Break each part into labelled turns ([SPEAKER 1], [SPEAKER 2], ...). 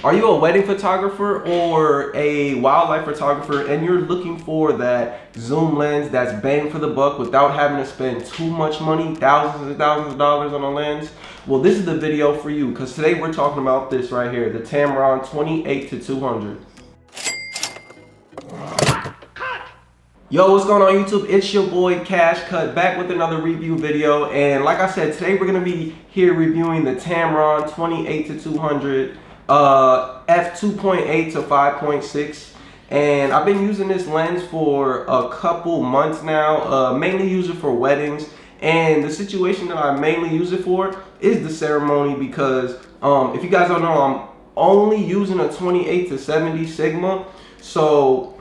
[SPEAKER 1] Are you a wedding photographer or a wildlife photographer and you're looking for that zoom lens that's bang for the buck without having to spend too much money, thousands and thousands of dollars on a lens? Well, this is the video for you because today we're talking about this right here, the Tamron 28-200. Yo, what's going on YouTube? It's your boy Cash Cut back with another review video, and like I said, today we're gonna be here reviewing the Tamron 28-200 f2.8 to 5.6, and I've been using this lens for a couple months now. Mainly use it for weddings, and the situation that I mainly use it for is the ceremony because if you guys don't know, I'm only using a 28-70 Sigma, so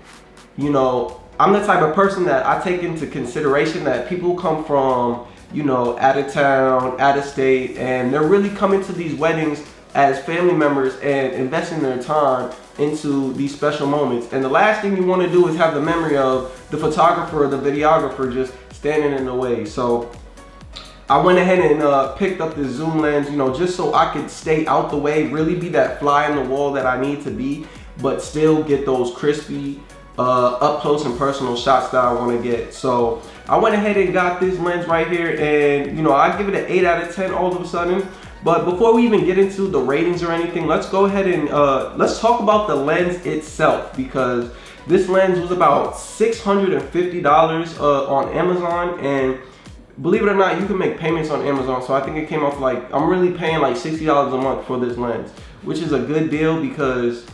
[SPEAKER 1] you know, I'm the type of person that I take into consideration that people come from, you know, out of town, out of state, and they're really coming to these weddings as family members and investing their time into these special moments. And the last thing you want to do is have the memory of the photographer or the videographer just standing in the way. So I went ahead and picked up the zoom lens, you know, just so I could stay out the way, really be that fly in the wall that I need to be, but still get those crispy, up close and personal shots that I want to get. So I went ahead and got this lens right here, and you know, I give it an 8 out of 10 all of a sudden. But before we even get into the ratings or anything, let's go ahead and let's talk about the lens itself, because this lens was about $650 on Amazon, and believe it or not, you can make payments on Amazon. So I think it came off like, I'm really paying like $60 a month for this lens, which is a good deal because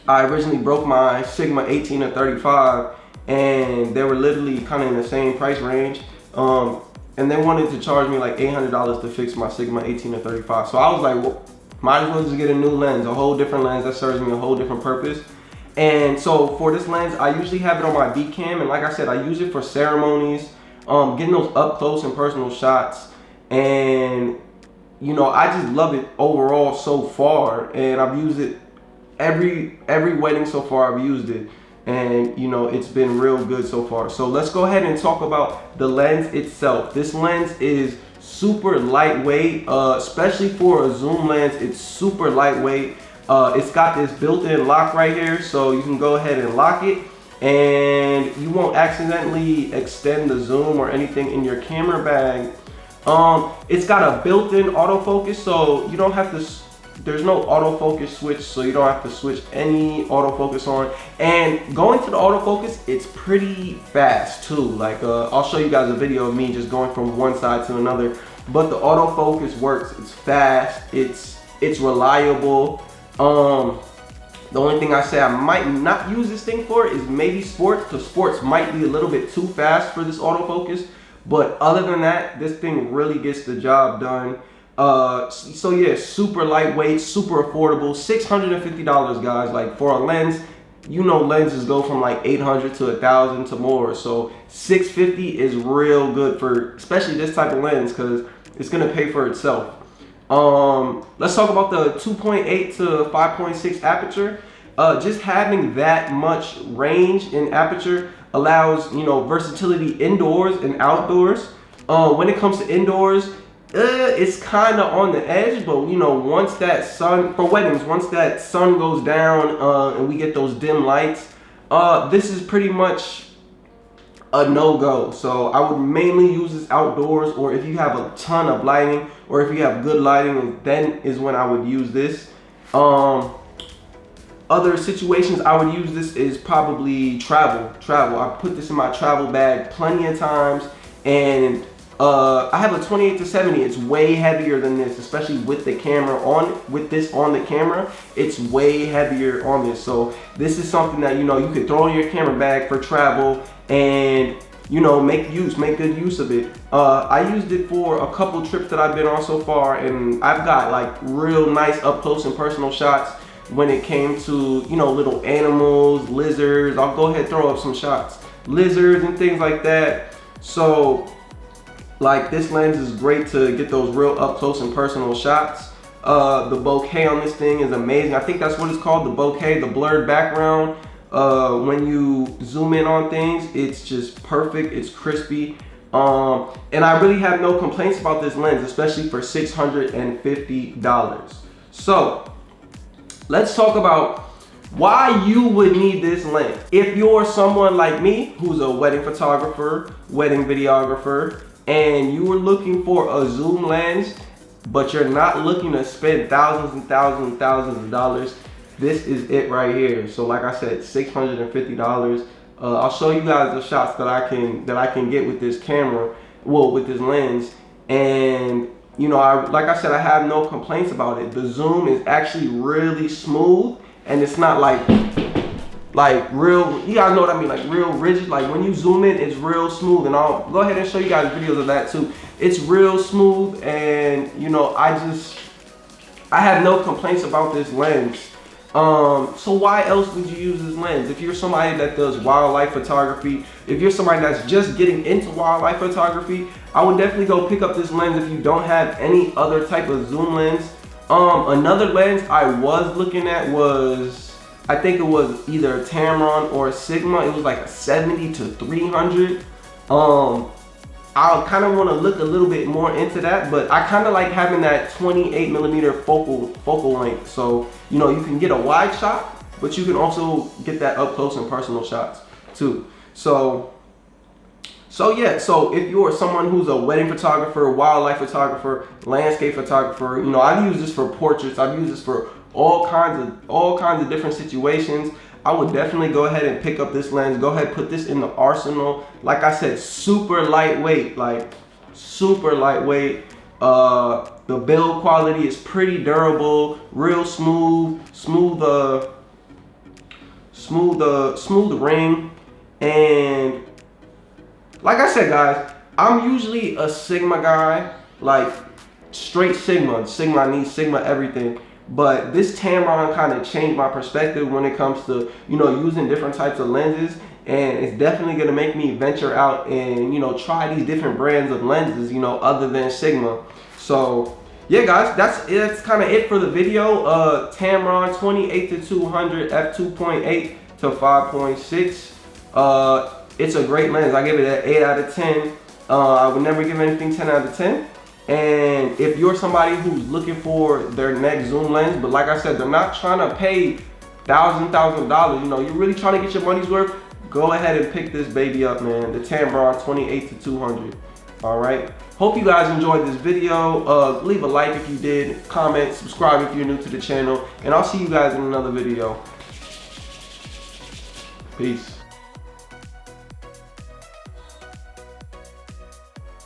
[SPEAKER 1] I originally broke my Sigma 18 to 35 and they were literally kind of in the same price range. And they wanted to charge me like $800 to fix my Sigma 18 to 35. So I was like, well, might as well just get a new lens, a whole different lens that serves me a whole different purpose. And so for this lens, I usually have it on my B cam. And like I said, I use it for ceremonies, getting those up close and personal shots. And you know, I just love it overall so far. And I've used it every wedding so far. I've used it, and you know, it's been real good so far. So let's go ahead and talk about the lens itself. This lens is super lightweight, especially for a zoom lens. It's super lightweight. It's got this built-in lock right here, so you can go ahead and lock it and you won't accidentally extend the zoom or anything in your camera bag. It's got a built-in autofocus, so you don't have to, there's no autofocus switch, so you don't have to switch any autofocus on. And going to the autofocus, it's pretty fast too. Like I'll show you guys a video of me just going from one side to another, but the autofocus works. It's fast, it's reliable. The only thing I say I might not use this thing for is maybe sports, because sports might be a little bit too fast for this autofocus. But other than that, this thing really gets the job done. So yeah, super lightweight, super affordable, $650 guys. Like for a lens, you know, lenses go from like 800 to 1,000 to more. So $650 is real good for especially this type of lens, because it's gonna pay for itself. Let's talk about the 2.8 to 5.6 aperture. Just having that much range in aperture allows, you know, versatility indoors and outdoors. When it comes to indoors, it's kind of on the edge, but you know, once that sun, for weddings, once that sun goes down and we get those dim lights, this is pretty much a no-go. So I would mainly use this outdoors, or if you have a ton of lighting, or if you have good lighting, then is when I would use this. Other situations I would use this is probably travel. I put this in my travel bag plenty of times, and I have a 28-70. It's way heavier than this, especially with the camera on, with this on the camera. It's way heavier on this. So this is something that, you know, you could throw in your camera bag for travel and, you know, make good use of it. I used it for a couple trips that I've been on so far, and I've got like real nice up close and personal shots when it came to, you know, little animals, lizards. I'll go ahead and throw up some shots, lizards and things like that. So like, this lens is great to get those real up close and personal shots. The bokeh on this thing is amazing. I think that's what it's called, the bokeh, the blurred background. When you zoom in on things, it's just perfect, it's crispy. And I really have no complaints about this lens, especially for $650. So let's talk about why you would need this lens. If you're someone like me who's a wedding photographer, wedding videographer, and you were looking for a zoom lens, but you're not looking to spend thousands and thousands and thousands of dollars, this is it right here. So like I said, $650. I'll show you guys the shots that I can get with this camera, well, with this lens. And you know, like I said, I have no complaints about it. The zoom is actually really smooth, and it's not like real, you guys know what I mean, like real rigid. Like when you zoom in, it's real smooth, and I'll go ahead and show you guys videos of that too. It's real smooth, and you know, I have no complaints about this lens. So why else would you use this lens? If you're somebody that does wildlife photography, if you're somebody that's just getting into wildlife photography, I would definitely go pick up this lens if you don't have any other type of zoom lens. Another lens I was looking at was, I think it was either a Tamron or a Sigma. It was like a 70 to 300. I kind of want to look a little bit more into that, but I kind of like having that 28mm focal length. So, you know, you can get a wide shot, but you can also get that up close and personal shots too. So yeah, so if you're someone who's a wedding photographer, wildlife photographer, landscape photographer, you know, I've used this for portraits, I've used this for all kinds of different situations. I would definitely go ahead and pick up this lens. Go ahead, put this in the arsenal. Like I said, super lightweight, like super lightweight. The build quality is pretty durable, real smooth ring. And like I said, guys, I'm usually a Sigma guy, like straight Sigma. I need Sigma everything. But this Tamron kind of changed my perspective when it comes to, you know, using different types of lenses. And it's definitely going to make me venture out and, you know, try these different brands of lenses, you know, other than Sigma. So yeah, guys, that's kind of it for the video. Tamron 28 to 200 f2.8 to 5.6. It's a great lens. I give it an 8 out of 10. I would never give anything 10 out of 10. And if you're somebody who's looking for their next zoom lens, but like I said, they're not trying to pay thousands of dollars, you know, you're really trying to get your money's worth, go ahead and pick this baby up, man. The Tamron 28 to 200. All right. Hope you guys enjoyed this video. Leave a like if you did, comment, subscribe if you're new to the channel, and I'll see you guys in another video. Peace.